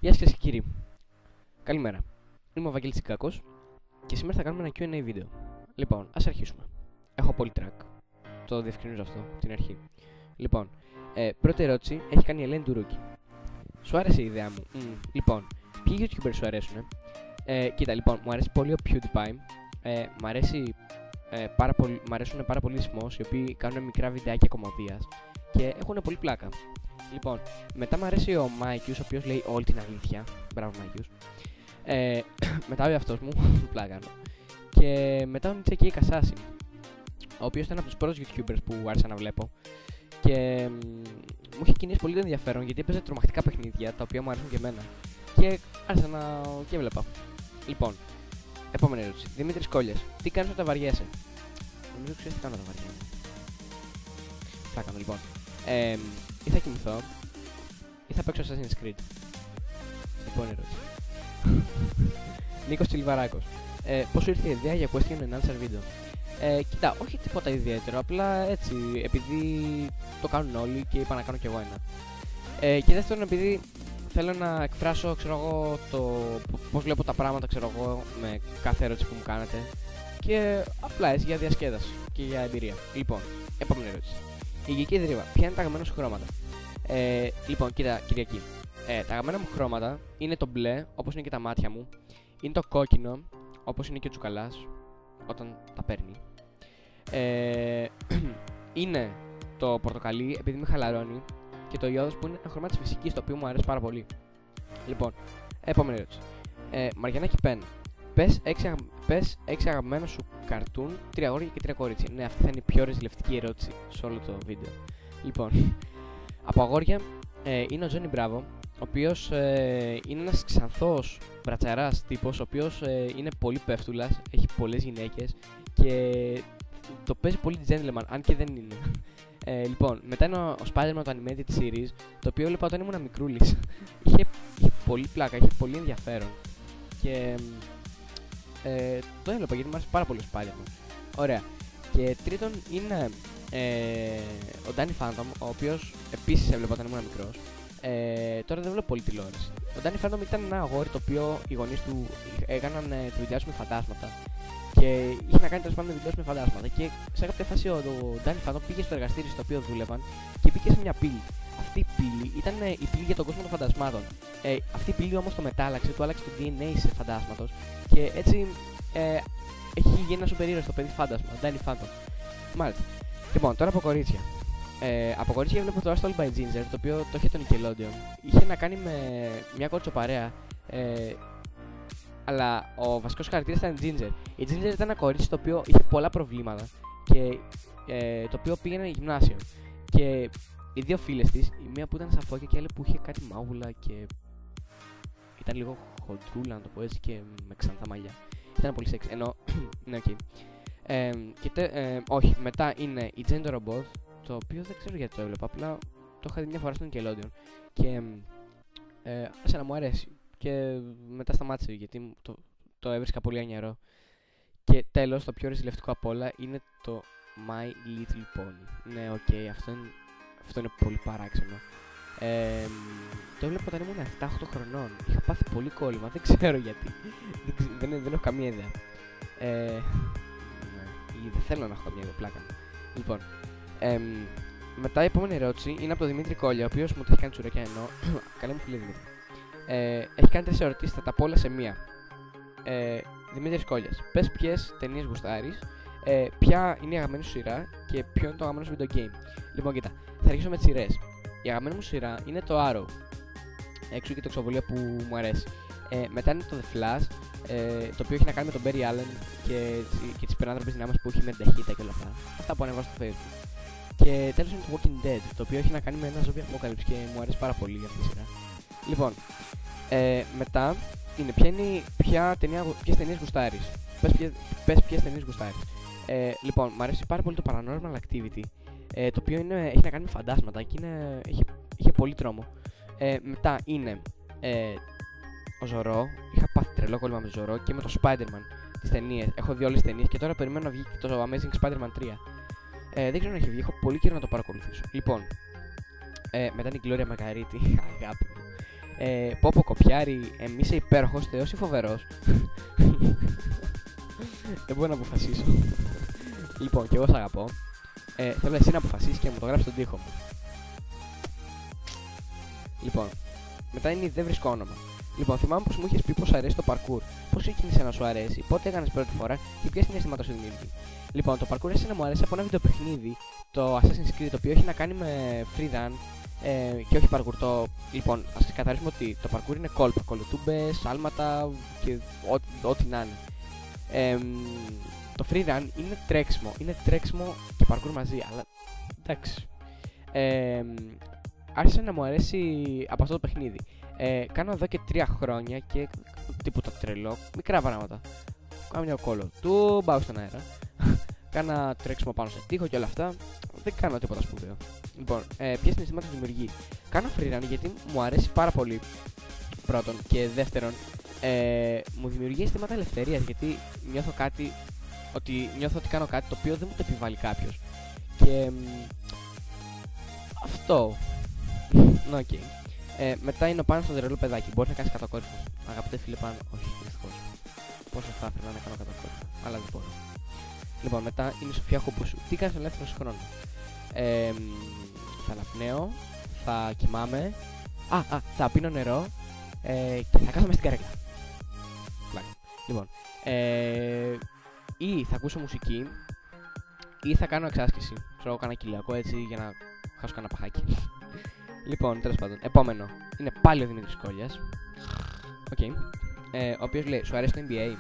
Γεια σας κυρίες και κύριοι. Καλημέρα. Είμαι ο Βαγγέλης Τσικάκος και σήμερα θα κάνουμε ένα Q&A βίντεο. Λοιπόν, ας αρχίσουμε. Έχω πολύ track. Το διευκρινίζω αυτό από την αρχή. Λοιπόν, πρώτη ερώτηση έχει κάνει η Ελένη Τουρούκη. Σου άρεσε η ιδέα μου? Λοιπόν, ποιοι YouTubers σου αρέσουνε? Κοίτα, λοιπόν, μου αρέσει πολύ ο PewDiePie. Μ' αρέσουν πάρα πολύ οι Smos, οι οποίοι κάνουν μικρά βιντεάκια κωμωδίας και έχουν πολύ πλάκα. Λοιπόν, μετά μου αρέσει ο Μάικιους, ο οποίος λέει όλη την αλήθεια. Μπράβο, Μάικιους. Μετά ο εαυτός μου, πλάκα. Και μετά ο Νιτσεκή Κασάση, ο οποίος ήταν από τους πρώτους YouTubers που άρχισα να βλέπω. Και μου είχε κινήσει πολύ το ενδιαφέρον γιατί έπαιζε τρομακτικά παιχνίδια τα οποία μου αρέσουν και εμένα. Και άρχισα να και έβλεπα. Λοιπόν, επόμενη ερώτηση. Δημήτρης Κόλλιας, τι κάνεις όταν βαριέσαι? Νομίζω ξέρεις τι κάνω όταν βαριέμαι. Πλάκα, λοιπόν. Ή θα κοιμηθώ ή θα παίξω Assassin's Creed. Επόμενη ερώτηση. Νίκος Τσιλιβαράκος, πώς σου ήρθε η ιδέα για question and answer βίντεο? Κοίτα, όχι τίποτα ιδιαίτερο, απλά έτσι, επειδή το κάνουν όλοι και είπα να κάνω κι εγώ ένα. Και δεύτερον, επειδή θέλω να εκφράσω, ξέρω εγώ, το πώς βλέπω τα πράγματα, ξέρω εγώ, με κάθε ερώτηση που μου κάνετε. Και απλά έτσι για διασκέδαση και για εμπειρία. Λοιπόν, επόμενη ερώτηση. Η Γική Δρύβα, ποια είναι τα αγαπημένα σου χρώματα? Λοιπόν, κοίτα, Κυριακή. Τα αγαπημένα μου χρώματα είναι το μπλε, όπως είναι και τα μάτια μου. Είναι το κόκκινο, όπως είναι και ο Τσουκαλάς όταν τα παίρνει. Είναι το πορτοκαλί, επειδή με χαλαρώνει. Και το ιόδος, που είναι ένα χρώμα της φυσικής, το οποίο μου αρέσει πάρα πολύ. Λοιπόν, επόμενη ερώτηση. Μαριαννάκη Πεν, πες 6 αγαπημένα σου καρτούν, 3 αγόρια και 3 κορίτσια. Ναι, αυτή θα είναι η πιο ρεζιλευτική ερώτηση σε όλο το βίντεο. Λοιπόν, από αγόρια είναι ο Τζόνι Μπράβο, ο οποίος είναι ένας ξανθός μπρατσαράς τύπος, ο οποίος είναι πολύ πέφτουλας, έχει πολλές γυναίκες και το παίζει πολύ gentleman, αν και δεν είναι. Λοιπόν, μετά είναι ο Spider-Man, το animated series, το οποίο έβλεπα όταν ήμουν μικρούλης. είχε πολύ πλάκα, είχε πολύ ενδιαφέρον και το έβλεπα γιατί μου άρεσε πάρα πολύ ο Spider-Man. Ωραία. Και τρίτον είναι ο Danny Phantom, ο οποίος επίσης έβλεπα όταν ήμουν μικρός. Τώρα δεν βλέπω πολύ τηλεόραση. Ο Danny Phantom ήταν ένα αγόρι το οποίο οι γονείς του έκαναν τη δουλειά του με φαντάσματα. Και είχε να κάνει τέλος πάντων δουλειές με φαντάσματα. Και σε κάποια φάση ο Danny Phantom πήγε στο εργαστήριο στο οποίο δούλευαν και πήγε σε μια πύλη. Αυτή η πύλη ήταν η πύλη για τον κόσμο των φαντασμάτων. Αυτή η πύλη όμως το μετάλλαξε, του άλλαξε το DNA σε φαντάσματος. Και έτσι έχει γίνει ένα σούπερ ήρωας στο παιδί φάντασμα, Danny Phantom. Μάλιστα. Λοιπόν, τώρα από κορίτσια. Από κορίτσια βλέπω το All by Ginger, το οποίο το είχε το Nickelodeon. Είχε να κάνει με μια κόρτσοπαρέα. Αλλά ο βασικός χαρακτήρας ήταν η Ginger. Η Ginger ήταν ένα κορίτσι το οποίο είχε πολλά προβλήματα και το οποίο πήγαινε γυμνάσιο. Και οι δύο φίλες της, η μία που ήταν σαφόκια και η άλλη που είχε κάτι μάγουλα και ήταν λίγο χοντρούλα, να το πω έτσι, και με ξανθά μαλλιά. Ήταν πολύ σεξ, ενώ ναι, οκ. Όχι, μετά είναι η Jane the Robot, το οποίο δεν ξέρω γιατί το έβλεπα, απλά το είχα δει μια φορά στο Nickelodeon και άρχισε να μου αρέσει. Και μετά σταμάτησε γιατί το έβρισκα πολύ ανιαρό. Και τέλος, το πιο ρεζιλευτικό απ' όλα είναι το My Little Pony. Ναι, οκ, αυτό είναι πολύ παράξενο. Το έβλεπα όταν ήμουν 7-8 χρονών. Είχα πάθει πολύ κόλλημα, δεν ξέρω γιατί. Δεν έχω καμία ιδέα. Δεν θέλω να έχω καμία ιδέα, πλάκα. Λοιπόν, μετά η επόμενη ερώτηση είναι από τον Δημήτρη Κόλλια, ο οποίος μου το έχει κάνει τσουρέκια, ενώ καλή μου φίλη Δημήτρη. Έχει κάνει 4 ερωτήσεις, θα τα πω όλα σε μία. Δημήτρης Κόλλιας, πες ποιες ταινίες γουστάρεις, ποια είναι η αγαπημένη σου σειρά και ποιο είναι το αγαπημένο σου video game. Λοιπόν, κοίτα, θα αρχίσω με τις σειρές. Η αγαπημένη μου σειρά είναι το Arrow, έξω και το εξωβολία που μου αρέσει. Μετά είναι το The Flash, το οποίο έχει να κάνει με τον Barry Allen και τις υπεράνθρωπες δυνάμεις που έχει με την ταχύτητα και όλα αυτά. Αυτά που ανεβάζω στο Facebook. Και τέλος είναι το Walking Dead, το οποίο έχει να κάνει με ένα zombie apocalypse και μου αρέσει πάρα πολύ για αυτή τη σειρά. Λοιπόν, μετά είναι ποιες ταινίες γουστάρεις. Πες ποιες ταινίες γουστάρεις. Λοιπόν, μου αρέσει πάρα πολύ το Paranormal Activity, το οποίο έχει να κάνει με φαντάσματα και είχε πολύ τρόμο. Μετά είναι ο Ζωρό. Είχα πάθει τρελό κόλλημα με Ζωρό και με το Spider-Man τις ταινίες. Έχω δει όλες τις ταινίες και τώρα περιμένω να βγει το Amazing Spider-Man 3. Δεν ξέρω αν έχει βγει, έχω πολύ καιρό να το παρακολουθήσω. Λοιπόν, μετά είναι η Gloria Margarit, αγάπη μου. Πόπο κοπιάρι, είσαι υπέροχος θεός ή φοβερός. Δεν μπορώ να αποφασίσω. Λοιπόν, και εγώ σ' αγαπώ. Θέλω εσύ να αποφασίσεις και να μου το γράψεις στον τοίχο μου. Λοιπόν, μετά είναι η δεν βρίσκω όνομα. Λοιπόν, θυμάμαι πως μου είχες πει πως αρέσει το parkour. Πώς ξεκίνησε να σου αρέσει, πότε έκανες πρώτη φορά και ποια συναισθήματα σου δημιουργεί. Λοιπόν, το parkour άρχισε να μου αρέσει από ένα βιντεοπαιχνίδι, το Assassin's Creed, το οποίο έχει να κάνει με freerun και όχι parkour. Λοιπόν, ας ξεκαθαρίσουμε ότι το parkour είναι κόλπα, κολοτούμπες, άλματα και ό,τι να είναι. Το freerun είναι τρέξιμο και parkour μαζί, αλλά εντάξει. Άρχισε να μου αρέσει από αυτό το παιχνίδι. Κάνω εδώ και 3 χρόνια και τίποτα τρελό, μικρά πράγματα. Κάνω μια κόλλο του, πάω στον αέρα. Κάνα τρέξιμο πάνω σε τοίχο και όλα αυτά. Δεν κάνω τίποτα σπουδαίο. Λοιπόν, ποια συναισθήματα δημιουργεί. Κάνω freerun γιατί μου αρέσει πάρα πολύ. Πρώτον. Και δεύτερον, μου δημιουργεί αισθήματα ελευθερίας. Γιατί νιώθω ότι κάνω κάτι το οποίο δεν μου το επιβάλλει κάποιος. Και αυτό. Οκ. Μετά είναι ο Πάνος στο τρελό παιδάκι. Μπορεί να κάνει κατακόρυφο. Αγαπητέ φίλε Πάνο, όχι, δυστυχώς. Πόσο θα ήθελα να κάνω κατακόρυφο, αλλά δεν μπορώ. Λοιπόν, μετά είναι η Σοφία Χουπούσου. Τι κάνεις στον ελεύθερο σου χρόνο. Θα αναπνέω, θα κοιμάμαι. Θα πίνω νερό και θα κάθομαι στην καρέκλα. Λοιπόν, ή θα ακούσω μουσική ή θα κάνω εξάσκηση. Ξέρω, κάνω κοιλιακό έτσι για να χάσω κανένα παχάκι. Λοιπόν, τέλος πάντων, επόμενο είναι πάλι ο Δημήτρης Κόλλιας. Οκ. Ο οποίος λέει: σου αρέσει το NBA?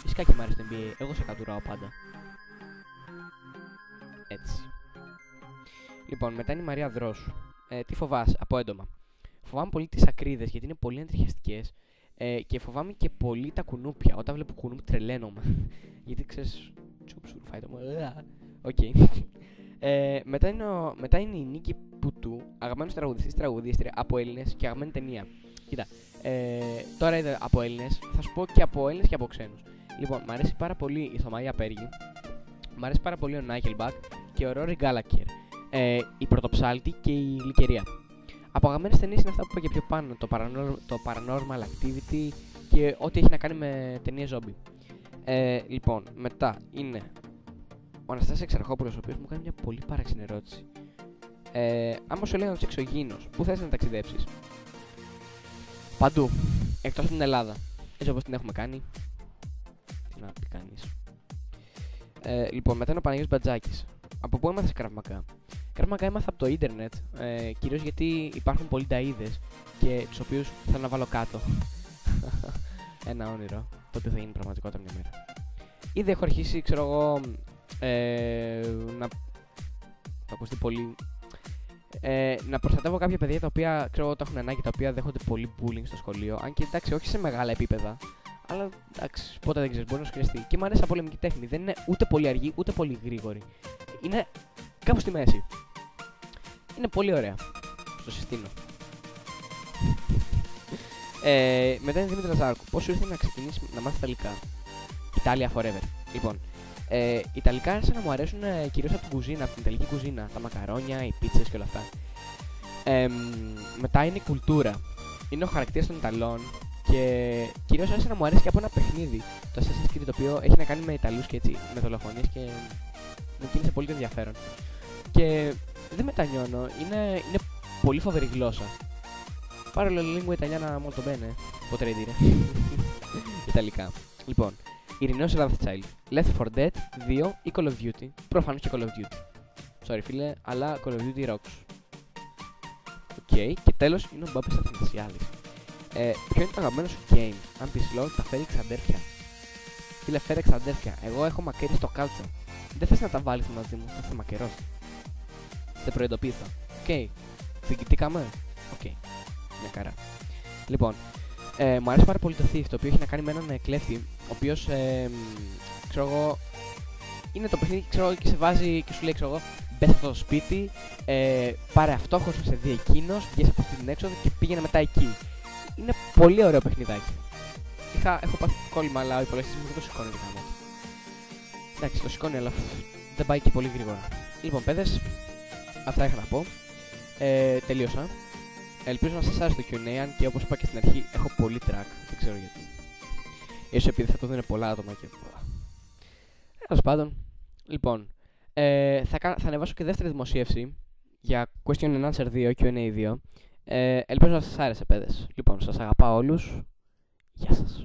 Φυσικά και μου αρέσει το NBA. Εγώ σε κατουράω πάντα. Έτσι. Λοιπόν, μετά είναι η Μαρία Δρόσου. Τι φοβάσαι? Από έντομα. Φοβάμαι πολύ τις ακρίδες γιατί είναι πολύ εντριχιαστικές. Και φοβάμαι και πολύ τα κουνούπια. Όταν βλέπω κουνούπι τρελαίνομαι. Γιατί ξέρεις, τσουπ φάει το μου. Οκ. Μετά είναι η Νίκη Πουτού, αγαπημένος τραγουδιστής, τραγουδίστρια από Έλληνες και αγαπημένη ταινία. Κοίτα, τώρα είδα από Έλληνες, θα σου πω και από Έλληνες και από ξένους. Λοιπόν, μου αρέσει πάρα πολύ η Θωμαία Πέργη, μου αρέσει πάρα πολύ ο Νάικελμπακ και ο Ρόρι Γκάλακερ, η Πρωτοψάλτη και η Λυκερία. Από αγαπημένες ταινίες είναι αυτά που είπα και πιο πάνω, το Paranormal Activity και ό,τι έχει να κάνει με ταινίες ζόμπι. Λοιπόν, μετά είναι ο Αναστάσης Εξαρχόπουλος, ο οποίος μου κάνει μια πολύ παράξενη ερώτηση. Άμα σου λέει να είσαι εξωγήινος, πού θες να ταξιδέψεις? Παντού, εκτός από την Ελλάδα. Έτσι όπως την έχουμε κάνει. Τι να πει κανείς. Λοιπόν, μετά είναι ο Παναγιώτης Μπατζάκης. Από πού έμαθες Krav Maga? Krav Maga έμαθα από το ίντερνετ, κυρίως γιατί υπάρχουν πολλοί ταΐδες και τους οποίους θέλω να βάλω κάτω. Ένα όνειρο, το οποίο θα γίνει πραγματικότητα μια μέρα. Ήδη έχω αρχίσει, ξέρω εγώ, θα ακουστεί πολύ, να προστατεύω κάποια παιδιά τα οποία ξέρω το έχουν ανάγκη, τα οποία δέχονται πολύ bullying στο σχολείο. Αν και εντάξει, όχι σε μεγάλα επίπεδα, αλλά εντάξει, πότε δεν ξέρεις, μπορεί να σου χρειαστεί. Και μου αρέσει από πολεμική τέχνη. Δεν είναι ούτε πολύ αργή ούτε πολύ γρήγορη. Είναι κάπου στη μέση. Είναι πολύ ωραία. Στο συστήνω. Μετά είναι Δημήτρη Λαζάρκου. Πώς σου ήρθε να ξεκινήσεις να μάθεις Ιταλικά? Ιταλία forever. Λοιπόν, Ιταλικά άρχισαν να μου αρέσουν κυρίως από την κουζίνα, από την Ιταλική κουζίνα. Τα μακαρόνια, οι πίτσες και όλα αυτά. Μετά είναι η κουλτούρα. Είναι ο χαρακτήρας των Ιταλών. Και κυρίως άρχισε να μου αρέσει και από ένα παιχνίδι, το Assassin's Creed, το οποίο έχει να κάνει με Ιταλούς και έτσι, με δολοφονίες και μου κίνησε πολύ το ενδιαφέρον. Και δεν μετανιώνω, είναι πολύ φοβερή γλώσσα. Parlo la lingua italiana molto bene, potrei dire. Ιταλικά. Λοιπόν, Ειρηναίος Rothschild, Left 4 Dead 2 ή Call of Duty? Προφανώς και Call of Duty. Sorry φίλε, αλλά Call of Duty rocks. Οκ, και τέλος είναι ο Μπάμπης Αθηνασιάδης. Ποιο είναι το αγαπημένο σου game? Αν πεις LOL, τα Φέρεξ αδέρφια. Φίλε, Φέρεξ αδέρφια, εγώ έχω μακέρι στο κάλτσο. Δεν θες να τα βάλεις μαζί μου, θα είσαι μακερός. Δεν προειδοποίησα. Οκ, διοικητήκαμε. Οκ, μια χαρά. Λοιπόν, μου αρέσει πάρα πολύ το Thief, το οποίο έχει να κάνει με έναν κλέφτη, ο οποίος, ξέρω εγώ, είναι το παιχνίδι, ξέρω, και σε βάζει και σου λέει, ξέρω εγώ, μπες αυτό το σπίτι, πάρε αυτό, χωρίς να σε δει εκείνος, βγες από αυτή την έξοδο και πήγαινε μετά εκεί. Είναι πολύ ωραίο παιχνιδάκι. Έχω πάθει κόλλημα, αλλά ο υπολογιστής μου δεν το σηκώνει δικά μου. Εντάξει, το σηκώνει, αλλά δεν πάει και πολύ γρήγορα. Λοιπόν, παιδες, αυτά είχα να πω. Τελείωσα. Ελπίζω να σας άρεσε το Q&A, αν και όπως είπα και στην αρχή έχω πολύ track, δεν ξέρω γιατί. Ίσως επειδή θα το δίνουν πολλά άτομα και... Τέλος πάντων, λοιπόν, θα ανεβάσω και δεύτερη δημοσίευση για Question and Answer 2, Q&A 2. Ελπίζω να σας άρεσε, παιδες. Λοιπόν, σας αγαπάω όλους. Γεια σας.